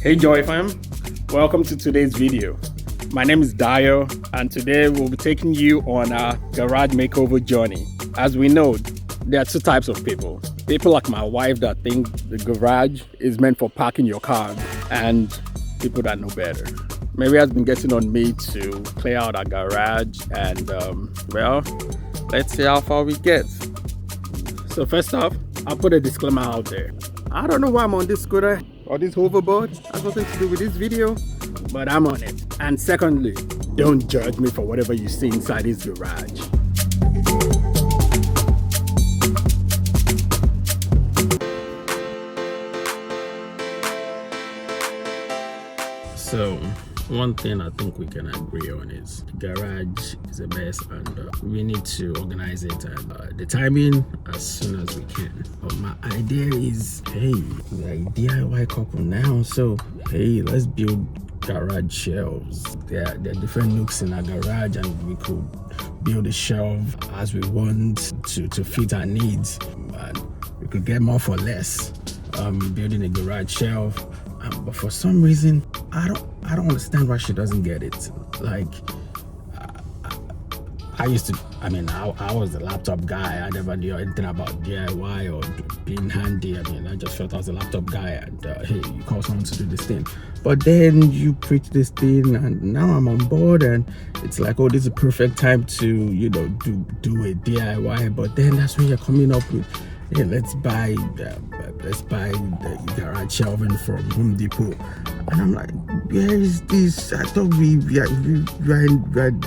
Hey Joy fam, welcome to today's video. My name is Dayo and today we'll be taking you on our garage makeover journey. As we know, there are two types of people. People like my wife that think the garage is meant for parking your car, and people that know better. Mary has been getting on me to clear out our garage and well, let's see how far we get. So first off, I'll put a disclaimer out there. I don't know why I'm on this scooter or this hoverboard. Has nothing to do with this video, but I'm on it. And secondly, don't judge me for whatever you see inside this garage. So one thing I think we can agree on is the garage is the best, and we need to organize it and the timing as soon as we can. But my idea is, hey, we're a DIY couple now, so hey, let's build garage shelves. There are different nooks in our garage, and we could build a shelf as we want to fit our needs, and we could get more for less. Building a garage shelf, but for some reason I don't understand why she doesn't get it. Like I was the laptop guy. I never knew anything about DIY or being handy. I just felt I was a laptop guy, and hey, you call someone to do this thing. But then you preach this thing, and now I'm on board, and it's like, oh, this is a perfect time to, do a DIY. But then that's when you're coming up with, hey, let's buy the garage shelving from Home Depot. And I'm like, where is this? I thought we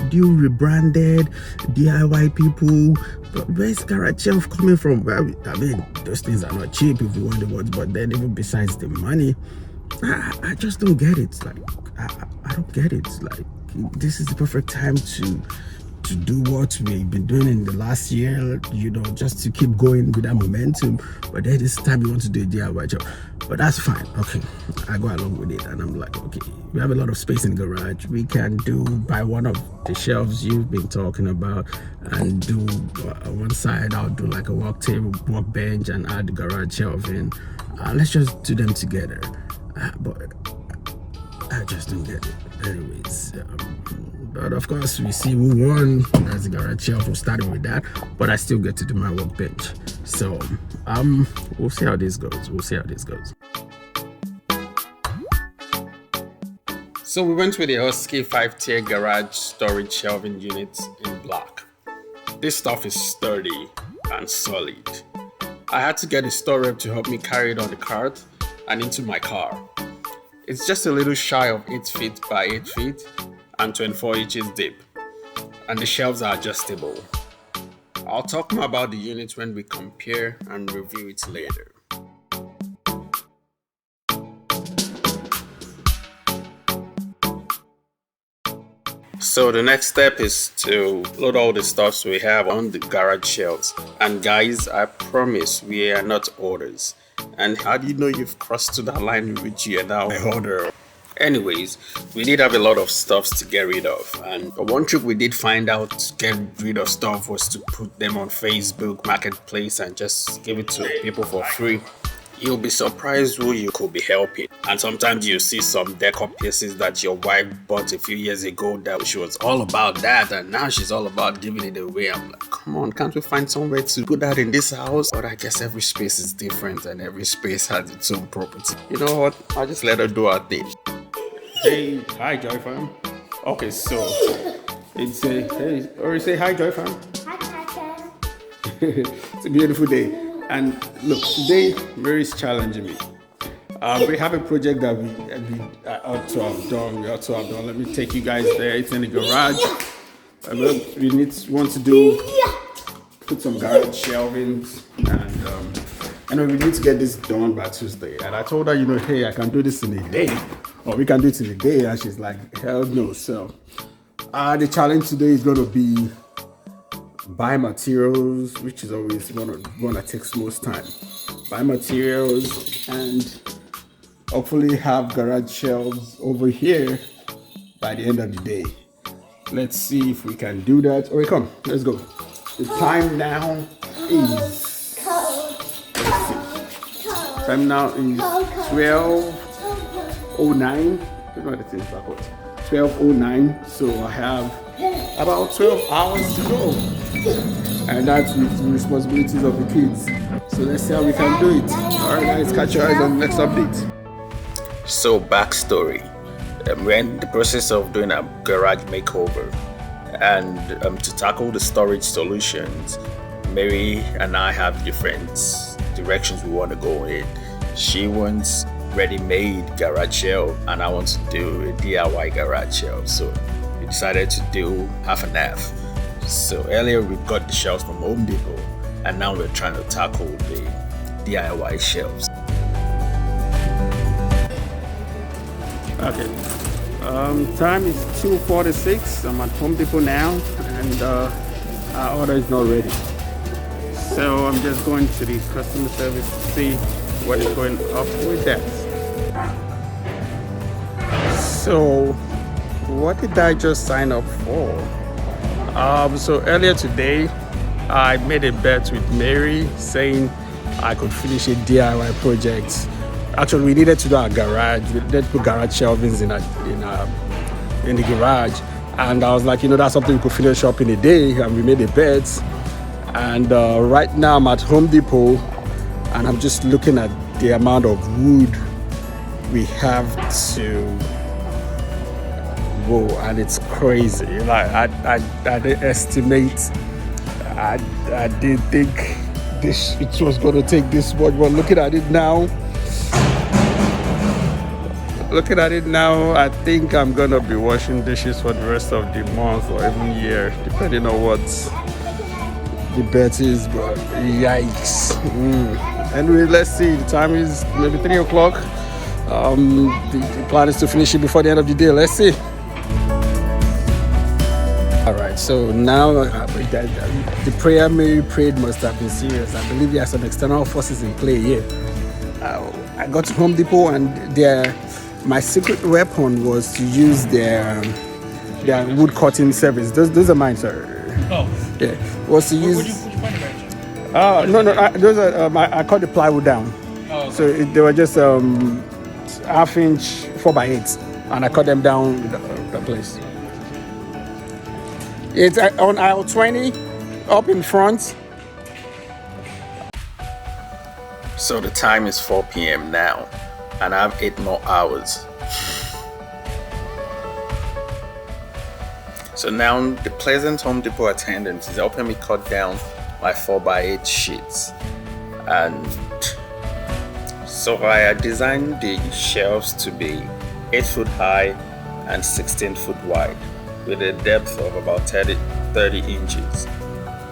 do rebranded DIY people, but where's garage shelf coming from? Those things are not cheap if you want the ones, but then even besides the money, I just don't get it. Like I don't get it. Like, this is the perfect time to do what we've been doing in the last year, just to keep going with that momentum. But then this time you want to do a DIY job. But that's fine. Okay, I go along with it, and I'm like, okay, we have a lot of space in the garage. We can buy one of the shelves you've been talking about, and do one side. I'll do like a workbench, and add the garage shelf in. Let's just do them together. But I just don't get it. Anyways, but of course we see who won as the garage shelf. We're starting with that, but I still get to do my workbench. So we'll see how this goes. So we went with the Husky 5-tier garage storage shelving unit in black. This stuff is sturdy and solid. I had to get a store rep to help me carry it on the cart and into my car. It's just a little shy of 8 feet by 8 feet and 24 inches deep, and the shelves are adjustable. I'll talk more about the unit when we compare and review it later. So the next step is to load all the stuffs we have on the garage shelves. And guys, I promise we are not orders. And how do you know you've crossed to that line in which you are now a order? Anyways, we did have a lot of stuffs to get rid of, and one trick we did find out to get rid of stuff was to put them on Facebook Marketplace and just give it to people for free. You'll be surprised who you could be helping. And sometimes you see some decor pieces that your wife bought a few years ago that she was all about that, and now she's all about giving it away. I'm like, come on, can't we find somewhere to put that in this house? But I guess every space is different, and every space has its own property. You know what? I'll just let her do her thing. Hey, hi Joy fam. Okay, so it's a hey, or say hi Joy fam. Hi Papa. It's a beautiful day, and look, today Mary's challenging me. We have a project that we ought to have done. Let me take you guys there. It's in the garage. Want to put some garage shelvings, and we need to get this done by Tuesday. And I told her, hey, I can do this in a day, or we can do it in a day. And she's like, hell no. So the challenge today is going to be buy materials, which is always one that takes most time. Buy materials and hopefully have garage shelves over here by the end of the day. Let's see if we can do that. Okay, come, let's go. The time now is, let's see. Time now is 12 12:09. You know the things backwards. 12:09. So I have about 12 hours to go, and that's with the responsibilities of the kids. So let's see how we can do it. All right, guys, catch your eyes on the next update. So backstory: we're in the process of doing a garage makeover, and to tackle the storage solutions, Mary and I have different directions we want to go in. She wants ready-made garage shelf, and I want to do a DIY garage shelf. So we decided to do half and half. So earlier we got the shelves from Home Depot, and now we're trying to tackle the DIY shelves. Okay, time is 2:46. I'm at Home Depot now, and our order is not ready. So I'm just going to the customer service to see what is going up with that. So what did I just sign up for? So earlier today, I made a bet with Mary saying I could finish a DIY project. Actually, we needed to do our garage. We needed to put garage shelvings in the garage, and I was like, that's something we could finish up in a day, and we made a bet. And right now I'm at Home Depot, and I'm just looking at the amount of wood we have to go, and it's crazy. Like I didn't estimate. I didn't think it was going to take this much, but looking at it now, I think I'm gonna be washing dishes for the rest of the month or even year, depending on what the bet is. But yikes. Anyway, let's see. The time is maybe 3 o'clock. The plan is to finish it before the end of the day. Let's see. All right, so now the prayer Mary prayed must have been serious. I believe there are some external forces in play here. I got to Home Depot, and my secret weapon was to use their wood cutting service. Those are mine, sir. Oh. Yeah. Was to use. Would you find it right? No. Those are I cut the plywood down. Oh, okay. So they were just half-inch 4x8, and I cut them down the place. It's on aisle 20, up in front. So the time is 4 p.m. now, and I have 8 more hours. So now the pleasant Home Depot attendant is helping me cut down my 4x8 sheets. And so I designed the shelves to be 8 foot high and 16 foot wide, with a depth of about 30 inches.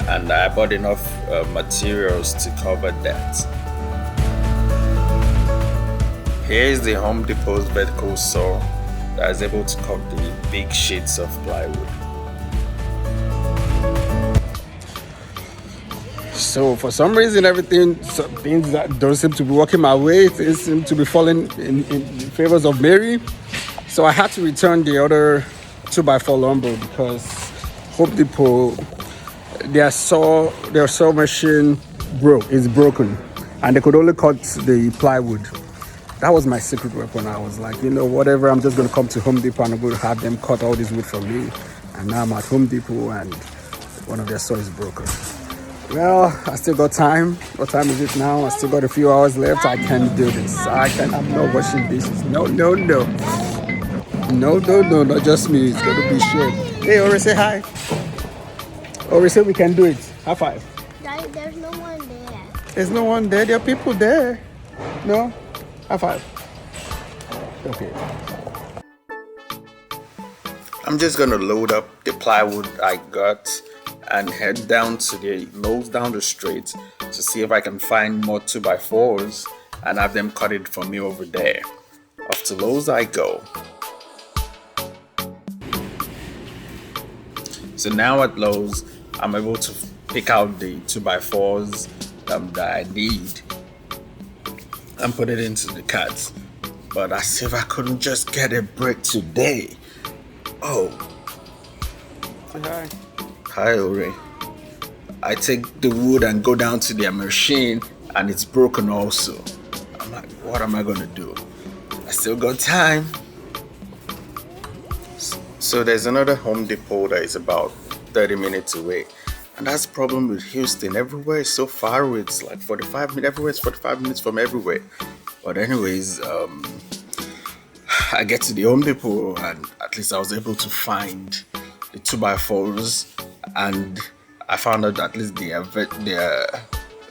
And I bought enough materials to cover that. Here is the Home Depot's vertical saw that is able to cut the big sheets of plywood. So for some reason, things that don't seem to be working my way, things seem to be falling in favors of Mary. So I had to return the other 2x4 lumber because Home Depot, their saw machine is broken, and they could only cut the plywood. That was my secret weapon. I was like, whatever, I'm just going to come to Home Depot and I'm going to have them cut all this wood for me. And now I'm at Home Depot and one of their saws is broken. Well, I still got time. What time is it now? I still got a few hours left. I can do this. I'm not washing dishes. No. No, not just me. It's going to be shared. Hey, Ori, say hi. Ori, say we can do it. High five. There's no one there. There's no one there. There are people there. No? High five. Okay. I'm just gonna load up the plywood I got and head down to the Lowe's down the street to see if I can find more 2x4s and have them cut it for me over there. Off to Lowe's I go. So now at Lowe's, I'm able to pick out the 2x4s that I need and put it into the carts. But as if I couldn't just get a break today. Oh. Say hi. Hi, Ori. I take the wood and go down to their machine and it's broken also. I'm like, what am I gonna do? I still got time. So there's another Home Depot that is about 30 minutes away. And that's the problem with Houston. Everywhere is so far away. It's like 45 minutes. Everywhere is 45 minutes from everywhere. But anyways, I get to the Home Depot and at least I was able to find the 2x4s, and I found out that at least their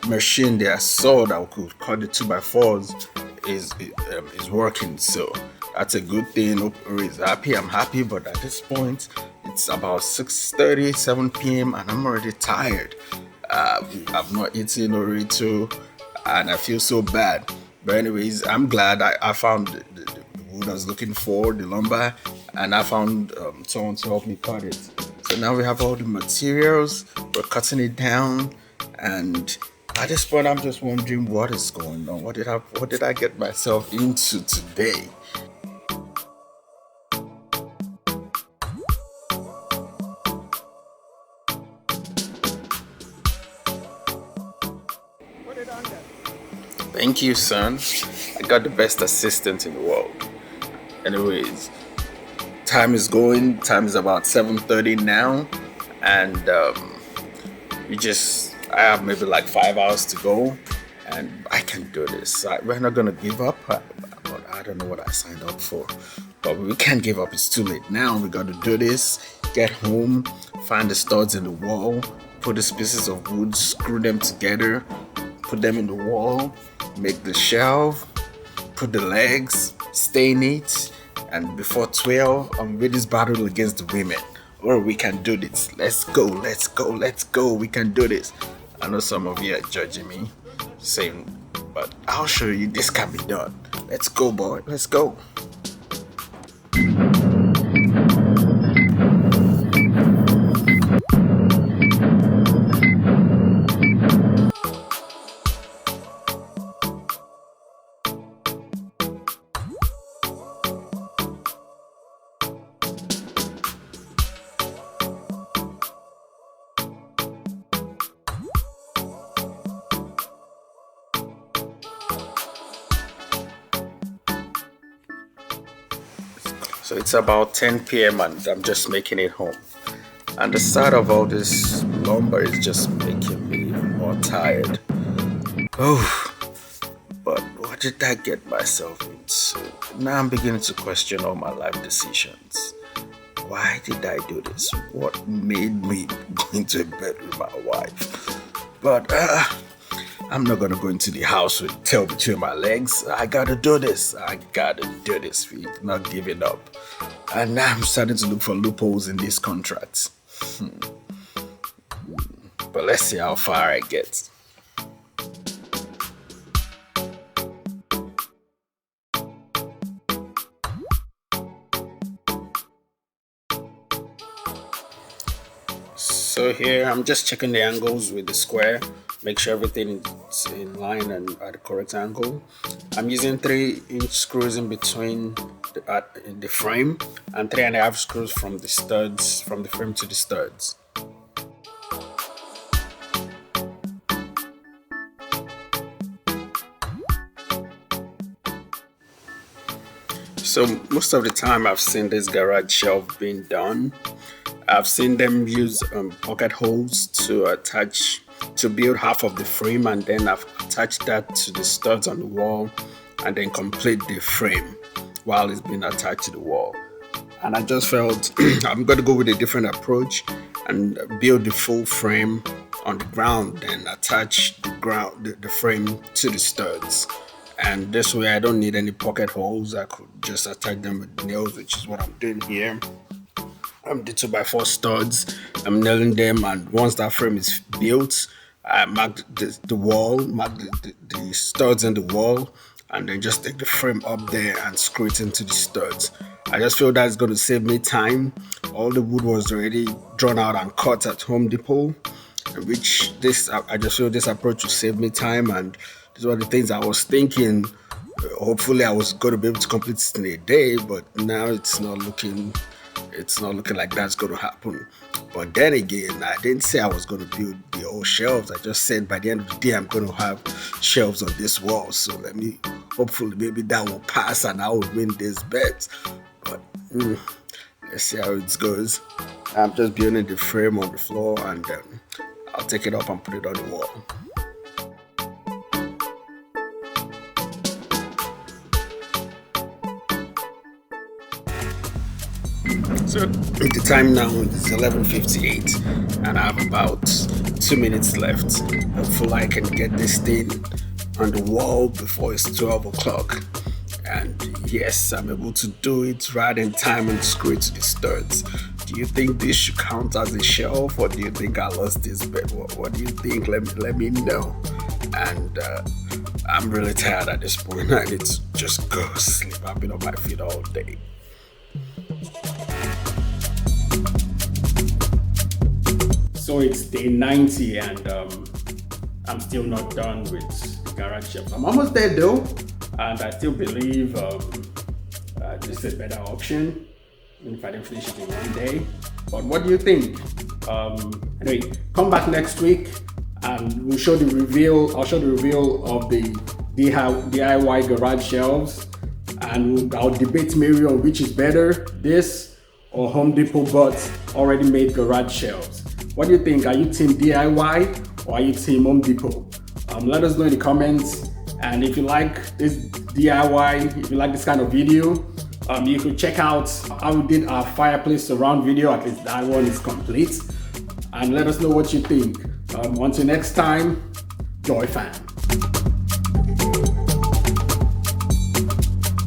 machine, their saw that could cut the 2x4s is working. So that's a good thing. Opera is happy. I'm happy, but at this point, it's about 6:30, 7 p.m. and I'm already tired. I've not eaten Orito, and I feel so bad. But anyways, I'm glad I found the wood I was looking for, the lumber, and I found someone to help me cut it. So now we have all the materials. We're cutting it down, and at this point, I'm just wondering what is going on. What did I get myself into today? Thank you, son. I got the best assistant in the world. Anyways, time is going. Time is about 7:30 now, and I have maybe like 5 hours to go, and I can do this. We're not gonna give up. I don't know what I signed up for, but we can't give up. It's too late now. We gotta do this. Get home, find the studs in the wall, put these pieces of wood, screw them together, put them in the wall, make the shelf, put the legs, stain it, and before 12, I'm with this battle against the women. Or we can do this. Let's go, let's go, let's go. We can do this. I know some of you are judging me, saying, but I'll show you this can be done. Let's go, boy. Let's go. So it's about 10 p.m. and I'm just making it home. And the sight of all this lumber is just making me more tired. Oh, but what did I get myself into? Now I'm beginning to question all my life decisions. Why did I do this? What made me go into bed with my wife? But I'm not gonna go into the house with tail between my legs. I gotta do this. We're not giving up. And now I'm starting to look for loopholes in these contracts. But let's see how far I get. So here I'm just checking the angles with the square, make sure everything is in line and at the correct angle. I'm using 3-inch screws in between in the frame and 3.5 screws from the studs, from the frame to the studs. So most of the time I've seen this garage shelf being done. I've seen them use pocket holes to build half of the frame, and then I've attached that to the studs on the wall and then complete the frame while it's being attached to the wall. And I just felt I'm going to go with a different approach and build the full frame on the ground, then attach the frame to the studs. And this way I don't need any pocket holes. I could just attach them with nails, which is what I'm doing here. The 2x4 studs, I'm nailing them, and once that frame is built, I mark the wall, mark the studs in the wall, and then just take the frame up there and screw it into the studs. I just feel that's going to save me time. All the wood was already drawn out and cut at Home Depot, which I just feel this approach will save me time, and these were the things I was thinking. Hopefully I was going to be able to complete it in a day, but now it's not looking like that's going to happen. But then again, I didn't say I was going to build the whole shelves. I just said by the end of the day I'm going to have shelves on this wall. So let me hopefully maybe that will pass and I will win this bet. But let's see how it goes. I'm just building the frame on the floor, and I'll take it up and put it on the wall. So the time now is 11:58 and I have about 2 minutes left. Hopefully I can get this thing on the wall before it's 12 o'clock. And yes, I'm able to do it right in time and straight to the studs. Do you think this should count as a shelf, or do you think I lost this bet? What do you think? Let me know. And I'm really tired at this point. I need to just go sleep. I've been on my feet all day. So it's day 90 and I'm still not done with the garage shelf. I'm almost there though, and I still believe this is a better option, even if I didn't finish it in one day. But what do you think? Anyway, come back next week and we'll show the reveal. I'll show the reveal of the DIY garage shelves, and I'll debate Mary on which is better, this or Home Depot but already made garage shelves. What do you think? Are you team DIY or are you team Home Depot? Let us know in the comments. And if you like this DIY, if you like this kind of video, you could check out how we did our fireplace surround video. At least that one is complete. And let us know what you think. Until next time, Joy Famm.